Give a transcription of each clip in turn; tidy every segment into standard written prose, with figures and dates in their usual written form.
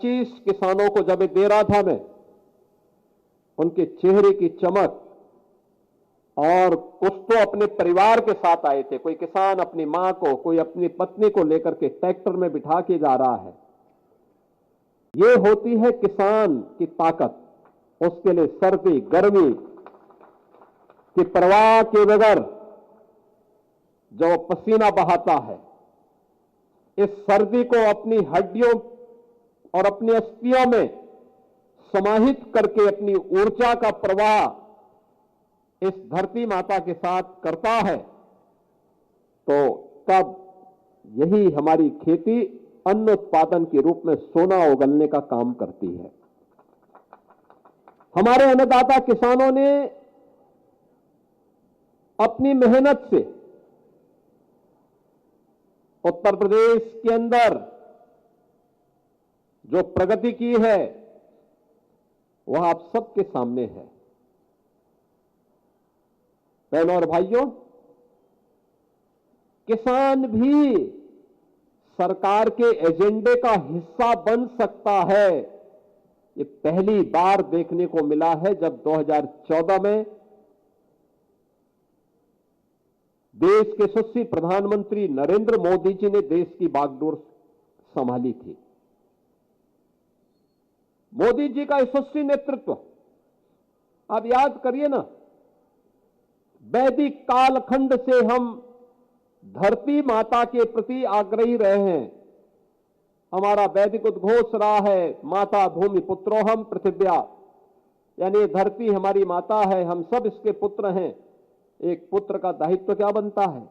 25 किसानों को जब ये दे रहा था मैं, उनके चेहरे की चमक, और कुछ तो अपने परिवार के साथ आए थे, कोई किसान अपनी मां को, कोई अपनी पत्नी को लेकर के ट्रैक्टर में बिठा के जा रहा है। ये होती है किसान की ताकत। उसके लिए सर्दी गर्मी की परवाह के बगैर जो पसीना बहाता है, इस सर्दी को अपनी हड्डियों और अपनी अस्थियों में समाहित करके अपनी ऊर्जा का प्रवाह इस धरती माता के साथ करता है, तो तब यही हमारी खेती अन्न उत्पादन के रूप में सोना उगलने का काम करती है। हमारे अन्नदाता किसानों ने अपनी मेहनत से उत्तर प्रदेश के अंदर जो प्रगति की है वह आप सबके सामने है। बहनों और भाइयों, किसान भी सरकार के एजेंडे का हिस्सा बन सकता है। ये पहली बार देखने को मिला है जब 2014 में देश के यशस्वी प्रधानमंत्री नरेंद्र मोदी जी ने देश की बागडोर संभाली थी। मोदी जी का यशस्वी नेतृत्व, आप याद करिए ना, वैदिक कालखंड से हम धरती माता के प्रति आग्रही रहे हैं। हमारा वैदिक उद्घोष रहा है, माता भूमि पुत्रोहम पृथिव्या, यानी धरती हमारी माता है, हम सब इसके पुत्र हैं। एक पुत्र का दायित्व क्या बनता है?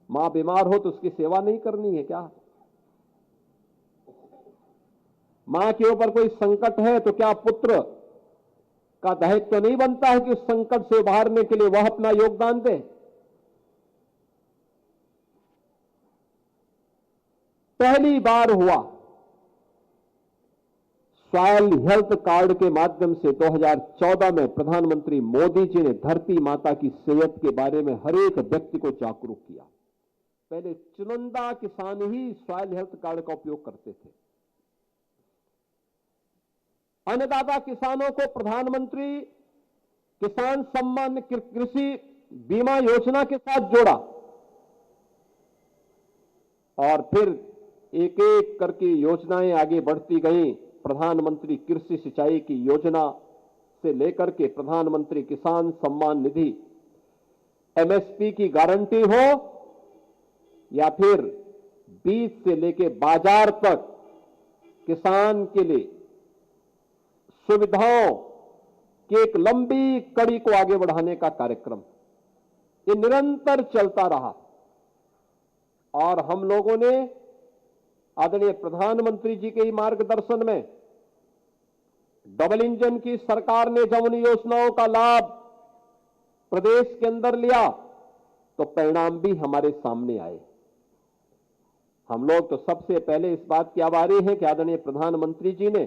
मां बीमार हो तो उसकी सेवा नहीं करनी है क्या? मां के ऊपर कोई संकट है तो क्या पुत्र का दायित्व नहीं बनता है कि उस संकट से उबारने के लिए वह अपना योगदान दे? पहली बार हुआ सॉइल हेल्थ कार्ड के माध्यम से 2014 में प्रधानमंत्री मोदी जी ने धरती माता की सेहत के बारे में हर एक व्यक्ति को जागरूक किया। पहले चुनिंदा किसान ही सॉइल हेल्थ कार्ड का उपयोग करते थे। अन्नदाता किसानों को प्रधानमंत्री किसान सम्मान कृषि बीमा योजना के साथ जोड़ा और फिर एक एक करके योजनाएं आगे बढ़ती गई। प्रधानमंत्री कृषि सिंचाई की योजना से लेकर के प्रधानमंत्री किसान सम्मान निधि, एमएसपी की गारंटी हो या फिर बीज से लेकर बाजार तक किसान के लिए सुविधाओं की एक लंबी कड़ी को आगे बढ़ाने का कार्यक्रम, ये निरंतर चलता रहा। और हम लोगों ने आदरणीय प्रधानमंत्री जी के मार्गदर्शन में डबल इंजन की सरकार ने जब उन योजनाओं का लाभ प्रदेश के अंदर लिया तो परिणाम भी हमारे सामने आए। हम लोग तो सबसे पहले इस बात के आभारी हैं कि आदरणीय प्रधानमंत्री जी ने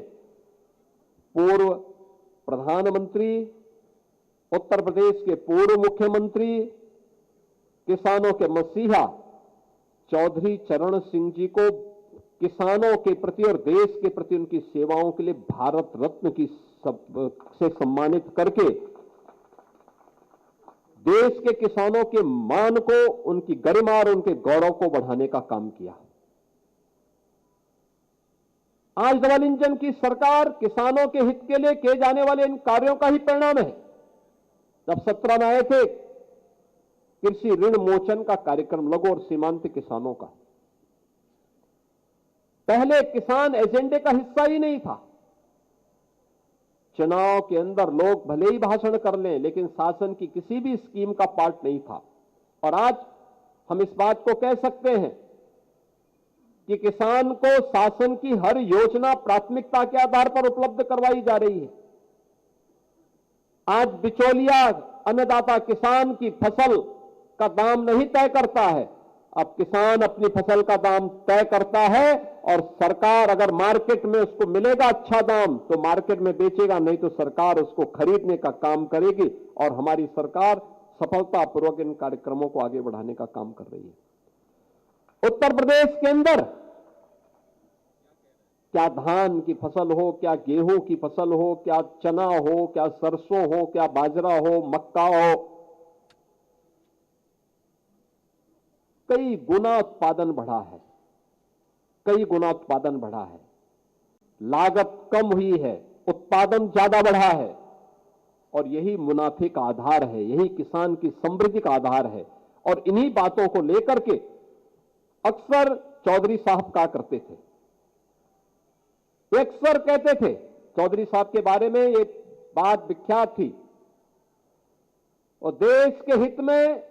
पूर्व प्रधानमंत्री, उत्तर प्रदेश के पूर्व मुख्यमंत्री, किसानों के मसीहा चौधरी चरण सिंह जी को किसानों के प्रति और देश के प्रति उनकी सेवाओं के लिए भारत रत्न की से सम्मानित करके देश के किसानों के मान को, उनकी गरिमा और उनके गौरव को बढ़ाने का काम किया। आज डबल इंजन की सरकार किसानों के हित के लिए किए जाने वाले इन कार्यों का ही परिणाम है। जब 17 में आए थे कृषि ऋण मोचन का कार्यक्रम लघु और सीमांत किसानों का, पहले किसान एजेंडे का हिस्सा ही नहीं था। चुनाव के अंदर लोग भले ही भाषण कर लें लेकिन शासन की किसी भी स्कीम का पार्ट नहीं था। और आज हम इस बात को कह सकते हैं कि किसान को शासन की हर योजना प्राथमिकता के आधार पर उपलब्ध करवाई जा रही है। आज बिचौलिया अन्नदाता किसान की फसल का दाम नहीं तय करता है, अब किसान अपनी फसल का दाम तय करता है और सरकार अगर मार्केट में उसको मिलेगा अच्छा दाम तो मार्केट में बेचेगा, नहीं तो सरकार उसको खरीदने का काम करेगी। और हमारी सरकार सफलतापूर्वक इन कार्यक्रमों को आगे बढ़ाने का काम कर रही है। उत्तर प्रदेश के अंदर क्या धान की फसल हो, क्या गेहूं की फसल हो, क्या चना हो, क्या सरसों हो, क्या बाजरा हो, मक्का हो, कई गुना उत्पादन बढ़ा है, कई गुना उत्पादन बढ़ा है। लागत कम हुई है, उत्पादन ज्यादा बढ़ा है, और यही मुनाफे का आधार है, यही किसान की समृद्धि का आधार है। और इन्हीं बातों को लेकर के अक्सर चौधरी साहब कहा करते थे, वे अक्सर कहते थे, चौधरी साहब के बारे में ये बात विख्यात थी, और देश के हित में,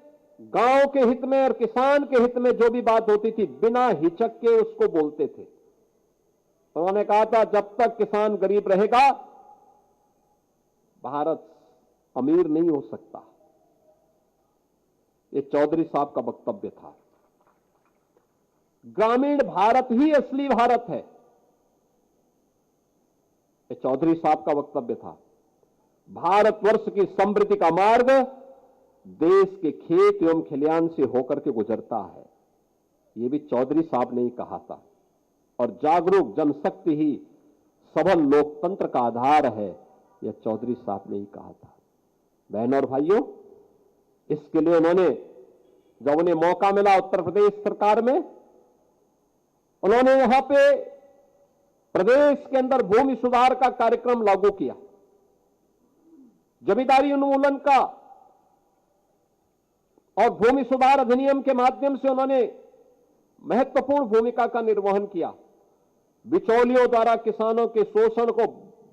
गांव के हित में और किसान के हित में जो भी बात होती थी, बिना हिचक के उसको बोलते थे। उन्होंने कहा था, जब तक किसान गरीब रहेगा भारत अमीर नहीं हो सकता। ये चौधरी साहब का वक्तव्य था। ग्रामीण भारत ही असली भारत है, ये चौधरी साहब का वक्तव्य था। भारतवर्ष की समृद्धि का मार्ग देश के खेत एवं खलिहान से होकर के गुजरता है, ये भी चौधरी साहब ने ही कहा था। और जागरूक जनशक्ति ही सबल लोकतंत्र का आधार है, यह चौधरी साहब ने ही कहा था। बहनों और भाइयों, इसके लिए उन्होंने, जब उन्हें मौका मिला उत्तर प्रदेश सरकार में, उन्होंने यहां पे प्रदेश के अंदर भूमि सुधार का कार्यक्रम लागू किया, जमींदारी उन्मूलन का, और भूमि सुधार अधिनियम के माध्यम से उन्होंने महत्वपूर्ण भूमिका का निर्वहन किया। बिचौलियों द्वारा किसानों के शोषण को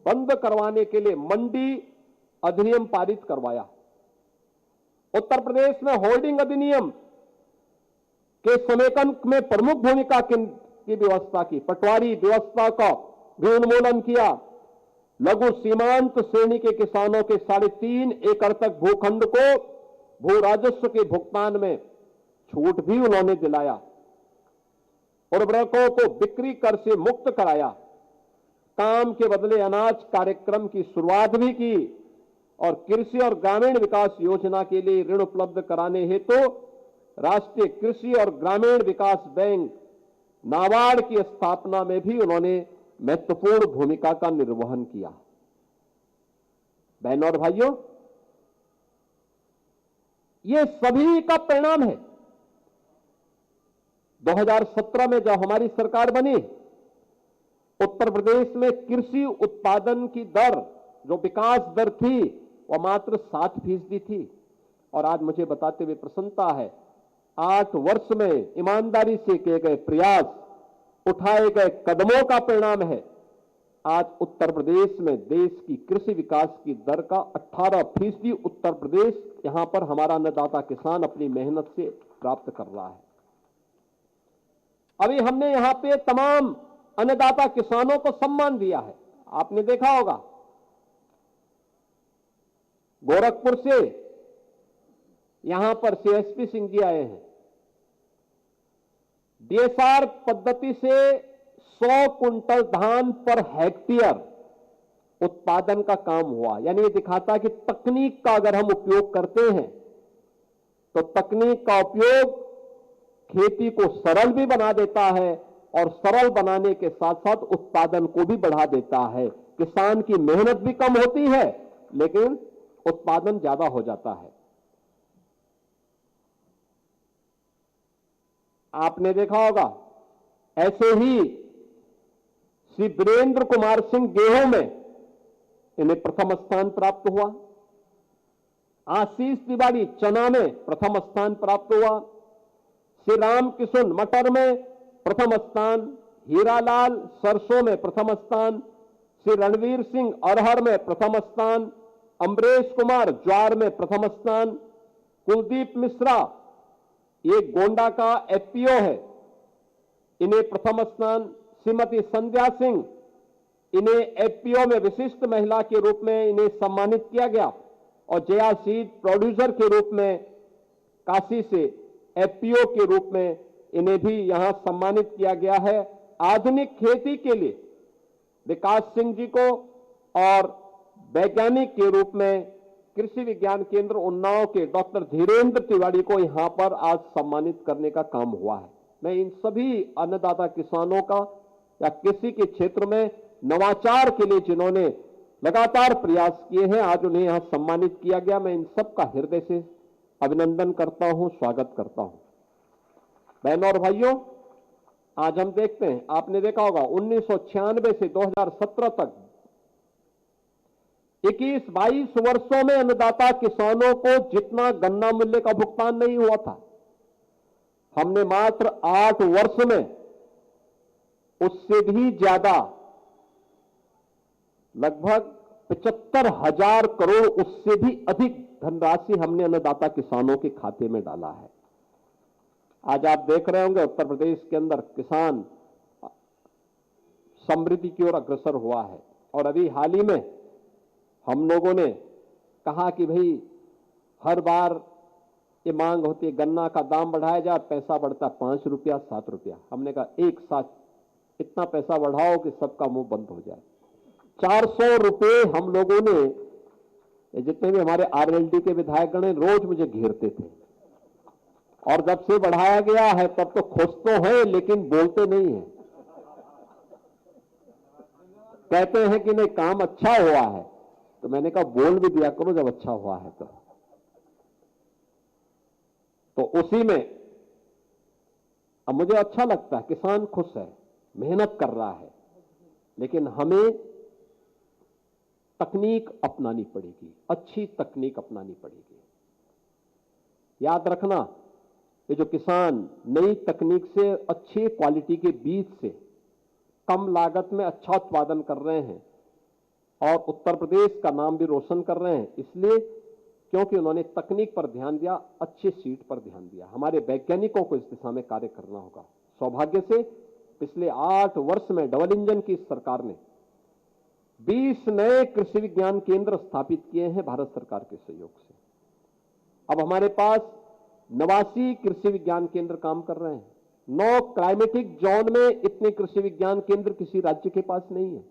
बंद करवाने के लिए मंडी अधिनियम पारित करवाया। उत्तर प्रदेश में होल्डिंग अधिनियम के समेकन में प्रमुख भूमिका की व्यवस्था की, पटवारी व्यवस्था का भी उन्मूलन किया। लघु सीमांत श्रेणी के किसानों के 3.5 एकड़ तक भूखंड को भू राजस्व के भुगतान में छूट भी उन्होंने दिलाया। उर्वरकों को बिक्री कर से मुक्त कराया। काम के बदले अनाज कार्यक्रम की शुरुआत भी की, और कृषि और ग्रामीण विकास योजना के लिए ऋण उपलब्ध कराने हेतु राष्ट्रीय कृषि और ग्रामीण विकास बैंक नाबार्ड की स्थापना में भी उन्होंने महत्वपूर्ण भूमिका का निर्वहन किया। बहनों और भाइयों, ये सभी का परिणाम है। 2017 में जब हमारी सरकार बनी, उत्तर प्रदेश में कृषि उत्पादन की दर, जो विकास दर थी, वह मात्र 7% थी। और आज मुझे बताते हुए प्रसन्नता है, 8 वर्ष में ईमानदारी से किए गए प्रयास, उठाए गए कदमों का परिणाम है, आज उत्तर प्रदेश में देश की कृषि विकास की दर का 18% उत्तर प्रदेश, यहां पर हमारा अन्नदाता किसान अपनी मेहनत से प्राप्त कर रहा है। अभी हमने यहां पे तमाम अन्नदाता किसानों को सम्मान दिया है। आपने देखा होगा, गोरखपुर से यहां पर सीएसपी सिंह जी आए हैं। डीएसआर पद्धति से 100 कुंटल धान पर हेक्टेयर उत्पादन का काम हुआ। यानी ये दिखाता कि तकनीक का अगर हम उपयोग करते हैं, तो तकनीक का उपयोग खेती को सरल भी बना देता है, और सरल बनाने के साथ साथ उत्पादन को भी बढ़ा देता है। किसान की मेहनत भी कम होती है, लेकिन उत्पादन ज्यादा हो जाता है। आपने देखा होगा, ऐसे ही श्री वीरेंद्र कुमार सिंह गेहूं में इन्हें प्रथम स्थान प्राप्त हुआ। आशीष तिवारी चना में प्रथम स्थान प्राप्त हुआ। श्री रामकिशन मटर में प्रथम स्थान, हीरालाल सरसों में प्रथम स्थान, श्री रणवीर सिंह अरहर में प्रथम स्थान, अमरेश कुमार ज्वार में प्रथम स्थान, कुलदीप मिश्रा, ये गोंडा का एफपीओ है, इन्हें प्रथम स्थान, श्रीमती संध्या सिंह, इन्हें एफपीओ में विशिष्ट महिला के रूप में इन्हें सम्मानित किया गया, और जया सीड प्रोड्यूसर के रूप में काशी से एफपीओ के रूप में इन्हें भी यहां सम्मानित किया गया है। आधुनिक खेती के लिए विकास सिंह जी को, और वैज्ञानिक के रूप में कृषि विज्ञान केंद्र उन्नाव के डॉक्टर धीरेन्द्र तिवारी को यहां पर आज सम्मानित करने का काम हुआ है। मैं इन सभी अन्नदाता किसानों का या कृषि के क्षेत्र में नवाचार के लिए जिन्होंने लगातार प्रयास किए हैं, आज उन्हें यहां सम्मानित किया गया। मैं इन सबका हृदय से अभिनंदन करता हूं, स्वागत करता हूं। बहनों और भाइयों, आज हम देखते हैं, आपने देखा होगा 1996 से 2017 तक 21-22 वर्षों में अन्नदाता किसानों को जितना गन्ना मूल्य का भुगतान नहीं हुआ था, हमने मात्र 8 वर्ष में उससे भी ज्यादा लगभग 75,000 करोड़, उससे भी अधिक धनराशि हमने अन्नदाता किसानों के खाते में डाला है। आज आप देख रहे होंगे उत्तर प्रदेश के अंदर किसान समृद्धि की ओर अग्रसर हुआ है। और अभी हाल ही में हम लोगों ने कहा कि भाई हर बार ये मांग होती है गन्ना का दाम बढ़ाया जाए, पैसा बढ़ता 5 रुपया 7 रुपया। हमने कहा एक साथ इतना पैसा बढ़ाओ कि सबका मुंह बंद हो जाए। 400 रुपए हम लोगों ने, जितने भी हमारे आरएलडी के विधायकगण हैं, रोज मुझे घेरते थे। और जब से बढ़ाया गया है तब तो खुश तो है लेकिन बोलते नहीं है। कहते हैं कि नहीं काम अच्छा हुआ है, तो मैंने कहा बोल भी दिया करो जब अच्छा हुआ है तो उसी में अब मुझे अच्छा लगता है, किसान खुश है, मेहनत कर रहा है, लेकिन हमें तकनीक अपनानी पड़ेगी, अच्छी तकनीक अपनानी पड़ेगी। याद रखना, ये जो किसान नई तकनीक से अच्छी क्वालिटी के बीज से कम लागत में अच्छा उत्पादन कर रहे हैं और उत्तर प्रदेश का नाम भी रोशन कर रहे हैं, इसलिए क्योंकि उन्होंने तकनीक पर ध्यान दिया, अच्छे सीड पर ध्यान दिया। हमारे वैज्ञानिकों को इस दिशा में कार्य करना होगा। सौभाग्य से पिछले 8 वर्ष में डबल इंजन की इस सरकार ने 20 नए कृषि विज्ञान केंद्र स्थापित किए हैं भारत सरकार के सहयोग से। अब हमारे पास 89 कृषि विज्ञान केंद्र काम कर रहे हैं। 9 क्लाइमेटिक जोन में इतने कृषि विज्ञान केंद्र किसी राज्य के पास नहीं है।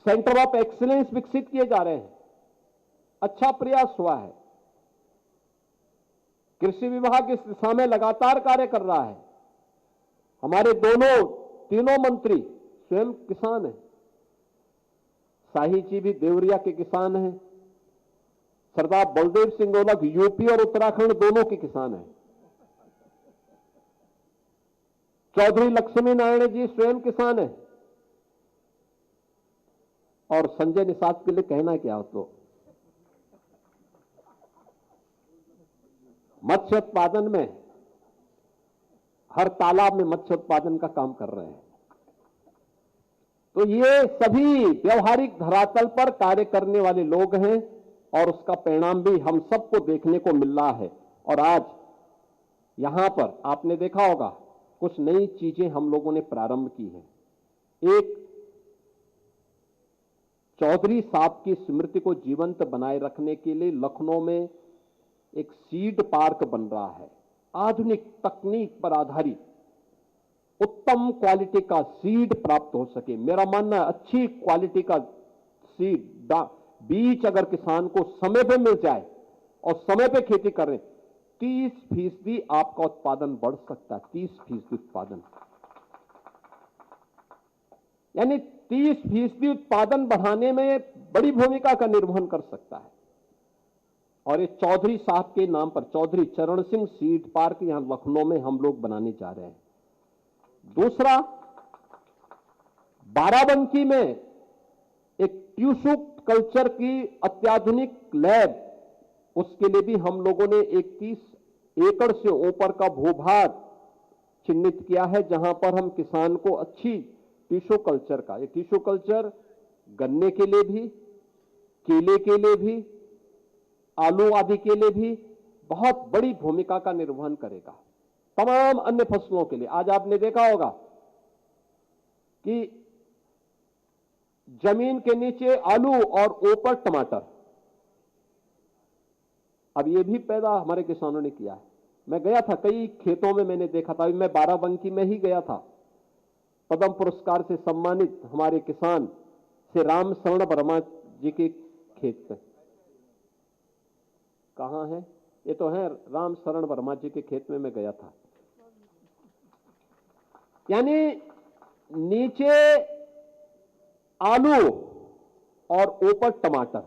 सेंटर ऑफ एक्सीलेंस विकसित किए जा रहे हैं। अच्छा प्रयास हुआ है। कृषि विभाग इस दिशा में लगातार कार्य कर रहा है। हमारे तीनों मंत्री स्वयं किसान हैं। शाही जी भी देवरिया के किसान हैं। सरदार बलदेव सिंह ओलख यूपी और उत्तराखंड दोनों के किसान हैं। चौधरी लक्ष्मी नारायण जी स्वयं किसान हैं। और संजय निषाद के लिए कहना क्या हो, तो मत्स्य उत्पादन में हर तालाब में मत्स्य उत्पादन का काम कर रहे हैं। तो ये सभी व्यवहारिक धरातल पर कार्य करने वाले लोग हैं और उसका परिणाम भी हम सबको देखने को मिल रहा है। और आज यहां पर आपने देखा होगा कुछ नई चीजें हम लोगों ने प्रारंभ की हैं। एक चौधरी साहब की स्मृति को जीवंत बनाए रखने के लिए लखनऊ में एक सीड पार्क बन रहा है। आधुनिक तकनीक पर आधारित उत्तम क्वालिटी का सीड प्राप्त हो सके। मेरा मानना है अच्छी क्वालिटी का सीड बीज अगर किसान को समय पे मिल जाए और समय पे खेती करें, 30% आपका उत्पादन बढ़ सकता है। 30% उत्पादन, यानी 30% उत्पादन बढ़ाने में बड़ी भूमिका का निर्वहन कर सकता है। और ये चौधरी साहब के नाम पर चौधरी चरण सिंह सीड पार्क यहां लखनऊ में हम लोग बनाने जा रहे हैं। दूसरा, बाराबंकी में एक टिश्यू कल्चर की अत्याधुनिक लैब, उसके लिए भी हम लोगों ने 21 एकड़ से ऊपर का भूभाग चिन्हित किया है, जहां पर हम किसान को अच्छी टिश्यू कल्चर का, ये टिश्यू कल्चर गन्ने के लिए भी, केले के लिए भी, आलू आदि के लिए भी बहुत बड़ी भूमिका का निर्वहन करेगा। तमाम अन्य फसलों के लिए आज आपने देखा होगा कि जमीन के नीचे आलू और ऊपर टमाटर, अब ये भी पैदा हमारे किसानों ने किया है। मैं गया था कई खेतों में, मैंने देखा था। मैं बाराबंकी में ही गया था। पद्म पुरस्कार से सम्मानित हमारे किसान से राम शरण वर्मा जी के खेत में, कहां है ये, तो है राम शरण वर्मा जी के खेत में मैं गया था। यानी नीचे आलू और ऊपर टमाटर,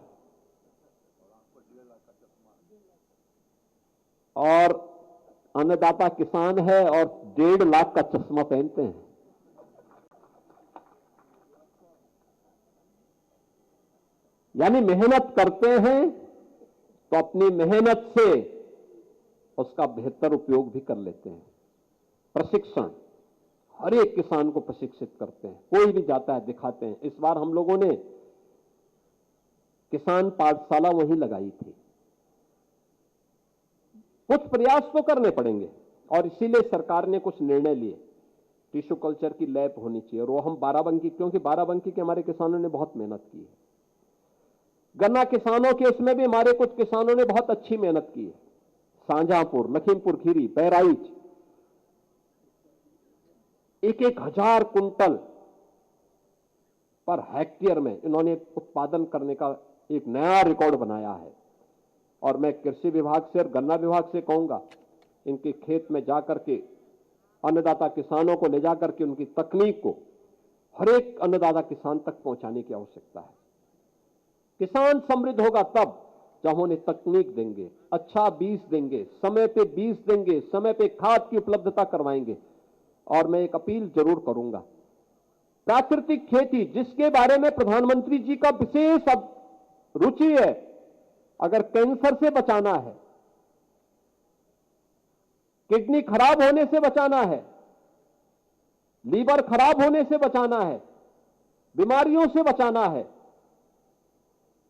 और अन्नदाता किसान है और 1.5 लाख का चश्मा पहनते हैं। यानी मेहनत करते हैं तो अपनी मेहनत से उसका बेहतर उपयोग भी कर लेते हैं। प्रशिक्षण, हर एक किसान को प्रशिक्षित करते हैं, कोई भी जाता है दिखाते हैं। इस बार हम लोगों ने किसान पाठशाला वहीं लगाई थी। कुछ प्रयास तो करने पड़ेंगे और इसीलिए सरकार ने कुछ निर्णय लिए। टिश्यू कल्चर की लैब होनी चाहिए, और वो हम बाराबंकी, क्योंकि बाराबंकी के हमारे किसानों ने बहुत मेहनत की है। गन्ना किसानों के इसमें भी हमारे कुछ किसानों ने बहुत अच्छी मेहनत की है। Shahjahanpur, Lakhimpur Kheri, Bahraich, 1,000 quintal per hectare में इन्होंने उत्पादन करने का एक नया रिकॉर्ड बनाया है। और मैं कृषि विभाग से और गन्ना विभाग से कहूंगा, इनके खेत में जाकर के अन्नदाता किसानों को ले जाकर के उनकी तकनीक को हर एक अन्नदाता किसान तक पहुंचाने की आवश्यकता है। किसान समृद्ध होगा तब जब उन्हें तकनीक देंगे, अच्छा बीज देंगे, समय पे बीज देंगे, समय पे खाद की उपलब्धता करवाएंगे। और मैं एक अपील जरूर करूंगा, प्राकृतिक खेती जिसके बारे में प्रधानमंत्री जी का विशेष रुचि है, अगर कैंसर से बचाना है, किडनी खराब होने से बचाना है, लीवर खराब होने से बचाना है, बीमारियों से बचाना है,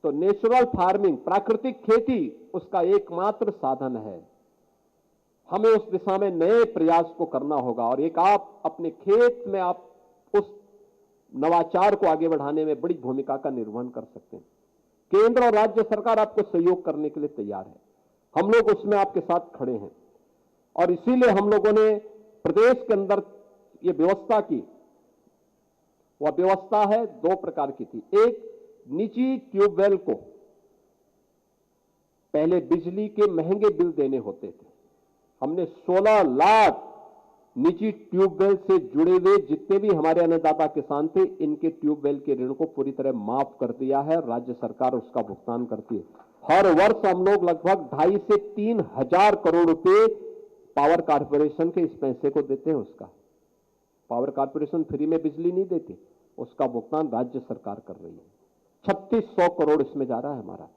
तो नेचुरल फार्मिंग, प्राकृतिक खेती उसका एकमात्र साधन है। हमें उस दिशा में नए प्रयास को करना होगा। और एक आप अपने खेत में आप उस नवाचार को आगे बढ़ाने में बड़ी भूमिका का निर्वहन कर सकते हैं। केंद्र और राज्य सरकार आपको सहयोग करने के लिए तैयार है, हम लोग उसमें आपके साथ खड़े हैं। और इसीलिए हम लोगों ने प्रदेश के अंदर ये व्यवस्था की। वह व्यवस्था है 2 प्रकार की थी। एक, निजी ट्यूबवेल को पहले बिजली के महंगे बिल देने होते थे, हमने 16 लाख निजी ट्यूबवेल से जुड़े हुए जितने भी हमारे अन्नदाता किसान थे, इनके ट्यूबवेल के ऋण को पूरी तरह माफ कर दिया है। राज्य सरकार उसका भुगतान करती है। हर वर्ष हम लोग लगभग 2.5 से 3 हजार करोड़ रुपए पावर कारपोरेशन के इस पैसे को देते हैं। उसका पावर कारपोरेशन फ्री में बिजली नहीं देती, उसका भुगतान राज्य सरकार कर रही है। 3600 करोड़ इसमें जा रहा है हमारा,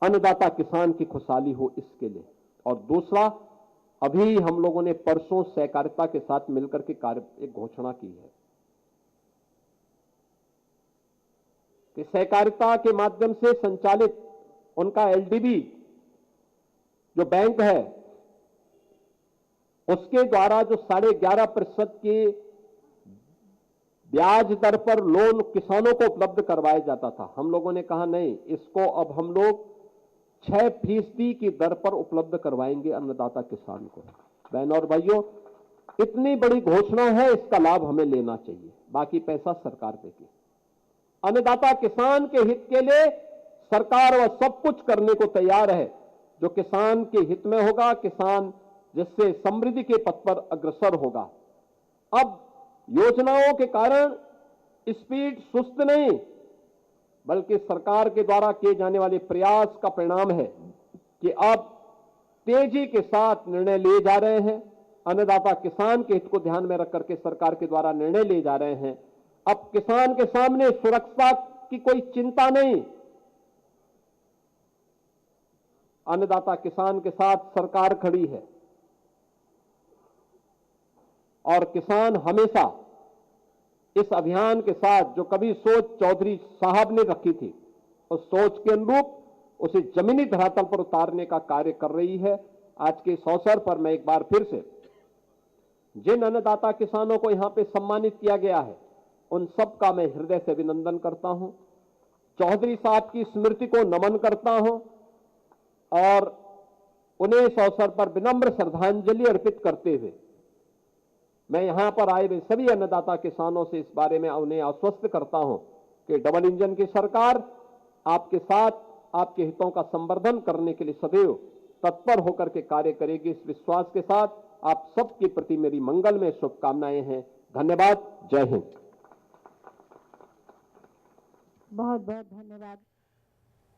अन्नदाता किसान की खुशहाली हो इसके लिए। और दूसरा, अभी हम लोगों ने परसों सहकारिता के साथ मिलकर के एक घोषणा की है कि सहकारिता के माध्यम से संचालित उनका एलडीबी जो बैंक है, उसके द्वारा जो 11.5% के ब्याज दर पर लोन किसानों को उपलब्ध करवाया जाता था, हम लोगों ने कहा नहीं, इसको अब हम लोग 6% की दर पर उपलब्ध करवाएंगे अन्नदाता किसान को। बहनों और भाइयों, इतनी बड़ी घोषणा है, इसका लाभ हमें लेना चाहिए, बाकी पैसा सरकार देगी। अन्नदाता किसान के हित के लिए सरकार वह सब कुछ करने को तैयार है जो किसान के हित में होगा, किसान जिससे समृद्धि के पथ पर अग्रसर होगा। अब योजनाओं के कारण स्पीड सुस्त नहीं, बल्कि सरकार के द्वारा किए जाने वाले प्रयास का परिणाम है कि अब तेजी के साथ निर्णय लिए जा रहे हैं। अन्नदाता किसान के हित को ध्यान में रखकर के सरकार के द्वारा निर्णय लिए जा रहे हैं। अब किसान के सामने सुरक्षा की कोई चिंता नहीं, अन्नदाता किसान के साथ सरकार खड़ी है। और किसान हमेशा इस अभियान के साथ जो कभी सोच चौधरी साहब ने रखी थी, उस सोच के अनुरूप उसे जमीनी धरातल पर उतारने का कार्य कर रही है। आज के इस अवसर पर मैं एक बार फिर से जिन अन्नदाता किसानों को यहां पे सम्मानित किया गया है, उन सब का मैं हृदय से अभिनंदन करता हूं, चौधरी साहब की स्मृति को नमन करता हूं और उन्हें इस अवसर पर विनम्र श्रद्धांजलि अर्पित करते हुए मैं यहां पर आए हुए सभी अन्नदाता किसानों से इस बारे में उन्हें आश्वस्त करता हूं कि डबल इंजन की सरकार आपके साथ आपके हितों का संवर्धन करने के लिए सदैव तत्पर होकर के कार्य करेगी। इस विश्वास के साथ आप सबके प्रति मेरी मंगलमय शुभकामनाएं हैं। धन्यवाद। जय हिंद। बहुत बहुत धन्यवाद।